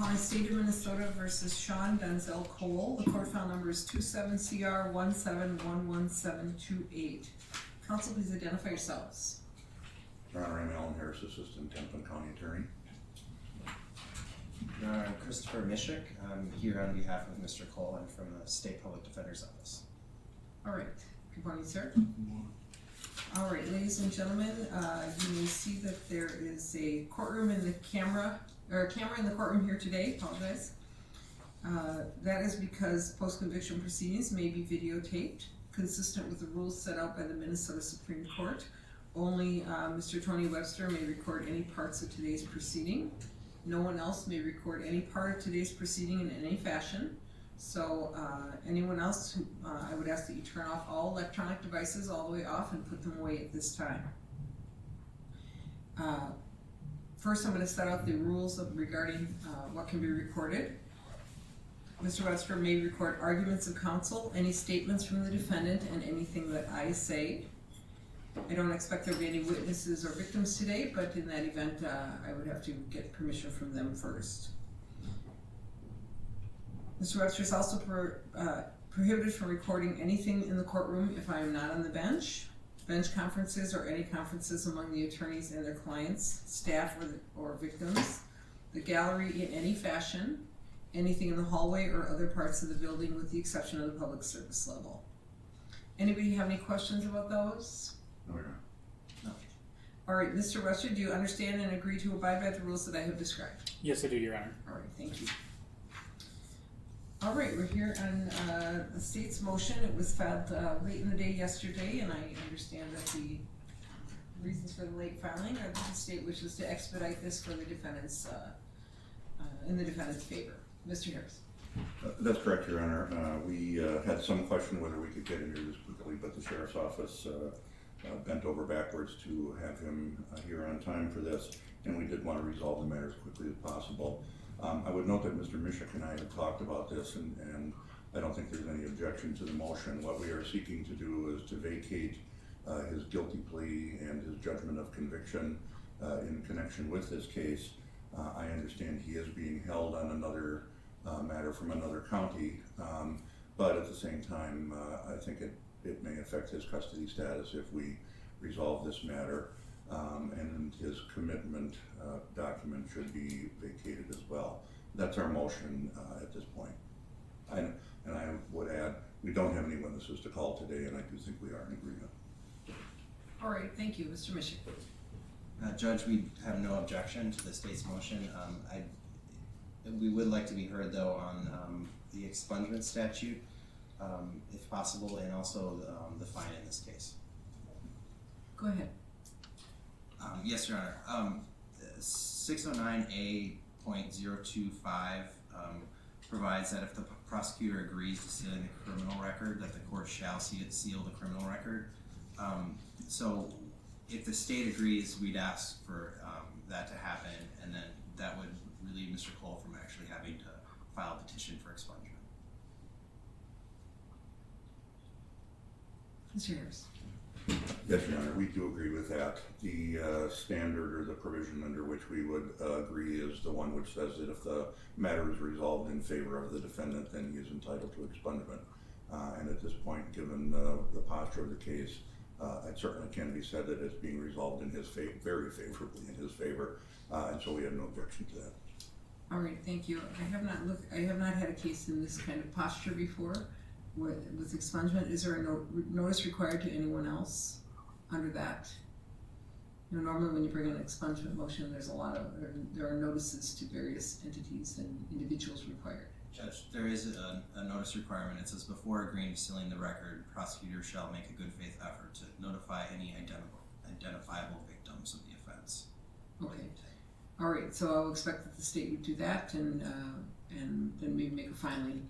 On State of Minnesota versus Sean Denzel Cole, the court file number is 27CR1711728. Counsel, please identify yourselves. Your Honor, I'm Alan Harris, Assistant Hennepin County Attorney. Your Honor, I'm Christopher Mishik. I'm here on behalf of Mr. Cole. I'm from the State Public Defender's Office. All right. Good morning, sir. All right, ladies and gentlemen, you may see that there is a courtroom in the camera in the courtroom here today. Apologize. That is because post-conviction proceedings may be videotaped, consistent with the rules set out by the Minnesota Supreme Court. Only Mr. Tony Webster may record any parts of today's proceeding. No one else may record any part of today's proceeding in any fashion. So anyone else, I would ask that you turn off all electronic devices all the way off and put them away at this time. First, I'm going to set out the rules regarding what can be recorded. Mr. Webster may record arguments of counsel, any statements from the defendant, and anything that I say. I don't expect there to be any witnesses or victims today, but in that event, I would have to get permission from them first. Mr. Webster is also prohibited from recording anything in the courtroom if I am not on the bench conferences, or any conferences among the attorneys and their clients, staff, or victims, the gallery in any fashion, anything in the hallway or other parts of the building with the exception of the public service level. Anybody have any questions about those? No, Your Honor. No. All right, Mr. Webster, do you understand and agree to abide by the rules that I have described? Yes, I do, Your Honor. All right, thank you. All right, we're here on the state's motion. It was filed late in the day yesterday, and I understand that the reasons for the late filing are that the state wishes to expedite this for the defendants, in the defendant's favor. Mr. Harris. That's correct, Your Honor. We had some question whether we could get in here this quickly, but the Sheriff's Office bent over backwards to have him here on time for this, and we did want to resolve the matter as quickly as possible. I would note that Mr. Mishik and I have talked about this, and I don't think there's any objection to the motion. What we are seeking to do is to vacate his guilty plea and his judgment of conviction in connection with this case. I understand he is being held on another matter from another county, but at the same time, I think it may affect his custody status if we resolve this matter. And his commitment document should be vacated as well. That's our motion at this point. And I would add, we don't have any witnesses to call today, and I do think we are in agreement. All right, thank you. Mr. Mishik. Judge, we have no objection to the state's motion. We would like to be heard, though, on the expungement statute, if possible, and also the fine in this case. Go ahead. Yes, Your Honor. 609A.025 provides that if the prosecutor agrees to seal the criminal record, that the court shall seal the criminal record. So if the state agrees, we'd ask for that to happen, and then that would relieve Mr. Cole from actually having to file a petition for expungement. Mr. Harris. Yes, Your Honor, we do agree with that. The standard or the provision under which we would agree is the one which says that if the matter is resolved in favor of the defendant, then he is entitled to expungement. And at this point, given the posture of the case, it certainly can be said that it's being resolved in his favor, very favorably in his favor, and so we have no objection to that. All right, thank you. I have not had a case in this kind of posture before with expungement. Is there a notice required to anyone else under that? You know, normally when you bring an expungement motion, there are notices to various entities and individuals required. Judge, there is a notice requirement. It says, before agreeing to sealing the record, prosecutor shall make a good faith effort to notify any identifiable victims of the offense. Okay. All right, so I'll expect that the state would do that, and then maybe make a filing.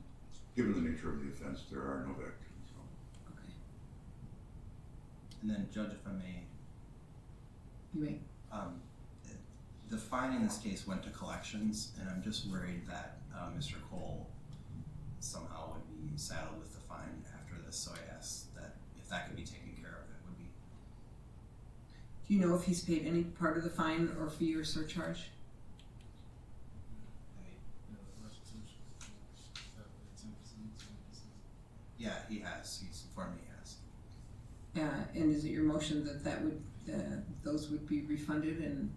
Given the nature of the offense, there are no victims. So. Okay. And then, Judge, if I may. You may. The fine in this case went to collections, and I'm just worried that Mr. Cole somehow would be saddled with the fine after this, so I asked that if that could be taken care of, it would be. Do you know if he's paid any part of the fine or fee or surcharge? Yeah, he has. He's informed me he has. And is it your motion that would, those would be refunded and,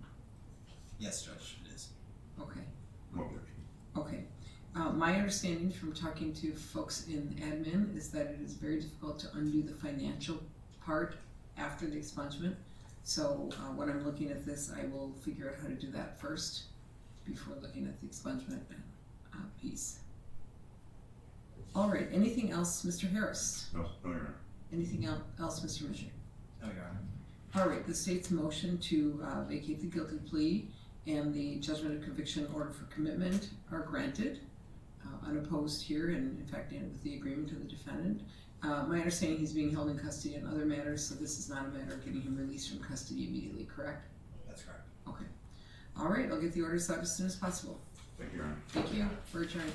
Yes, Judge, it is. okay, No objection. okay. My understanding from talking to folks in admin is that it is very difficult to undo the financial part after the expungement. So when I'm looking at this, I will figure out how to do that first before looking at the expungement piece. All right, anything else, Mr. Harris? No, Your Honor. Anything else, Mr. Mitchell? No, Your Honor. All right, the state's motion to vacate the guilty plea and the judgment of conviction order for commitment are granted, unopposed here, and in fact, and with the agreement of the defendant. My understanding, he's being held in custody on other matters, so this is not a matter of getting him released from custody immediately, correct? That's correct. Okay. All right, I'll get the orders out as soon as possible. Thank you, Your Honor. Thank you. We're adjourned.